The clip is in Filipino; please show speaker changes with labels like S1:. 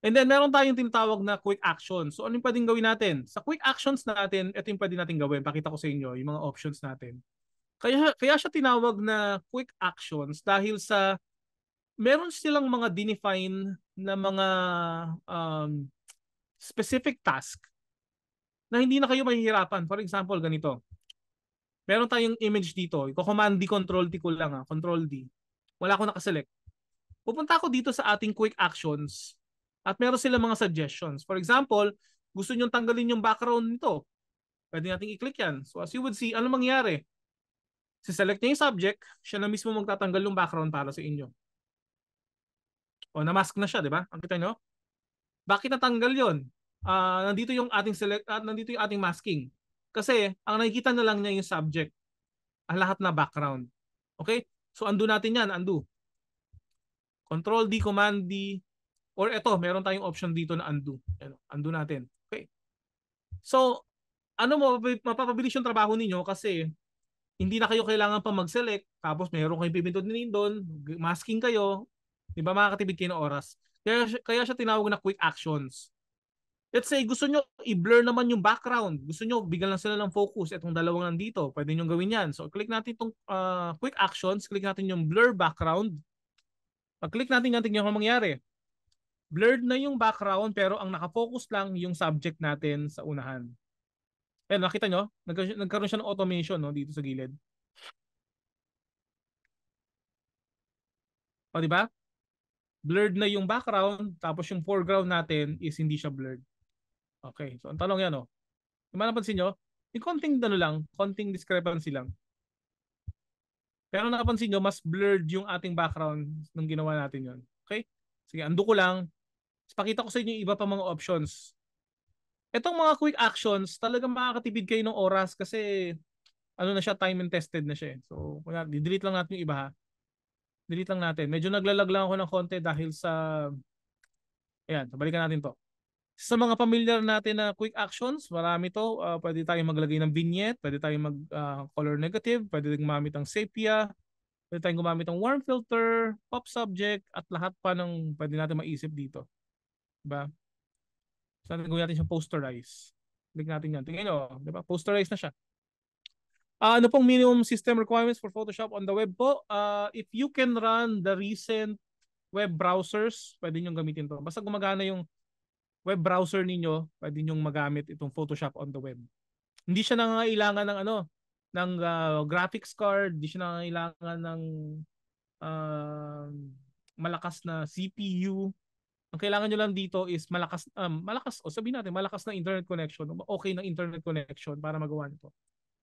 S1: And then meron tayong tinatawag na quick actions. So ano yung pwedeng gawin natin? Sa quick actions natin, ito yung pwede natin gawin. Pakita ko sa inyo yung mga options natin. Kaya siya tinawag na quick actions dahil sa meron silang mga define na mga um, specific task na hindi na kayo mahihirapan. For example, ganito. Meron tayong image dito. Iko-command D, Control T ko lang ha. Control D. Wala akong nakaselect. Pupunta ako dito sa ating quick actions at meron sila mga suggestions. For example, gusto nyo tanggalin yung background nito. Pwede natin i-click yan. So as you would see, ano mangyari? Si-select niya yung subject, siya na mismo magtatanggal yung background para sa inyo. O, na-mask na siya, di ba? Ang kita nyo? Bakit natanggal yon? Nandito yung ating nandito yung ating masking. Kasi ang nakikita na lang niya yung subject, ang lahat na background. Okay? So undo natin yan, undo. Control D, Command D, or eto, meron tayong option dito na undo. Ano, undo natin. Okay? So, ano mo, mapapabilis yung trabaho ninyo kasi hindi na kayo kailangan pa mag-select, tapos meron kayong pipindutin doon, masking kayo, di ba makakatipid kayo ng oras. Kaya siya tinawag na quick actions. Let's say gusto nyo i-blur naman yung background. Gusto nyo bigyan lang sila ng focus. Itong dalawang nandito. Pwede nyo gawin yan. So click natin itong quick actions. Click natin yung blur background. Pag-click natin yung mangyayari. Blurred na yung background pero ang nakafocus lang yung subject natin sa unahan. Ayan, nakita nyo? Nagkaroon siya ng automation no, dito sa gilid. O, di ba? Blurred na yung background tapos yung foreground natin is hindi siya blurred. Okay. So ang tanong yan, oh. Kung napansin nyo, yung konting ano lang, konting discrepancy lang. Pero napansin nyo, mas blurred yung ating background nung ginawa natin yon. Okay? Sige, undo ko lang. Pakita ko sa inyo yung iba pa mga options. Itong mga quick actions, talagang makakatipid kayo ng oras kasi ano na siya, time and tested na siya. So, di-delete lang natin yung iba ha. Delete lang natin. Medyo naglalag lang ako ng konti dahil sa ayan, balikan natin to. Sa mga familiar natin na quick actions, marami to. Pwede tayong maglagay ng vignette, pwede tayong mag color negative, pwede tayong gumamit ng sepia, pwede tayong gumamit ng warm filter, pop subject, at lahat pa ng pwede natin maisip dito. Diba? So, gawin natin siyang posterize. Click natin yan. Tingnan nyo, diba? Posterize na siya. Ano pong minimum system requirements for Photoshop on the web po? If you can run the recent web browsers, pwede nyo gamitin to. Basta gumagana yung web browser ninyo, pwede nyo magamit itong Photoshop on the web. Hindi siya nangangailangan ng ano, ng graphics card, hindi siya nangangailangan ng uh, malakas na CPU. Ang kailangan nyo lang dito is malakas o sabihin natin malakas na internet connection, okay na internet connection para magawa nito.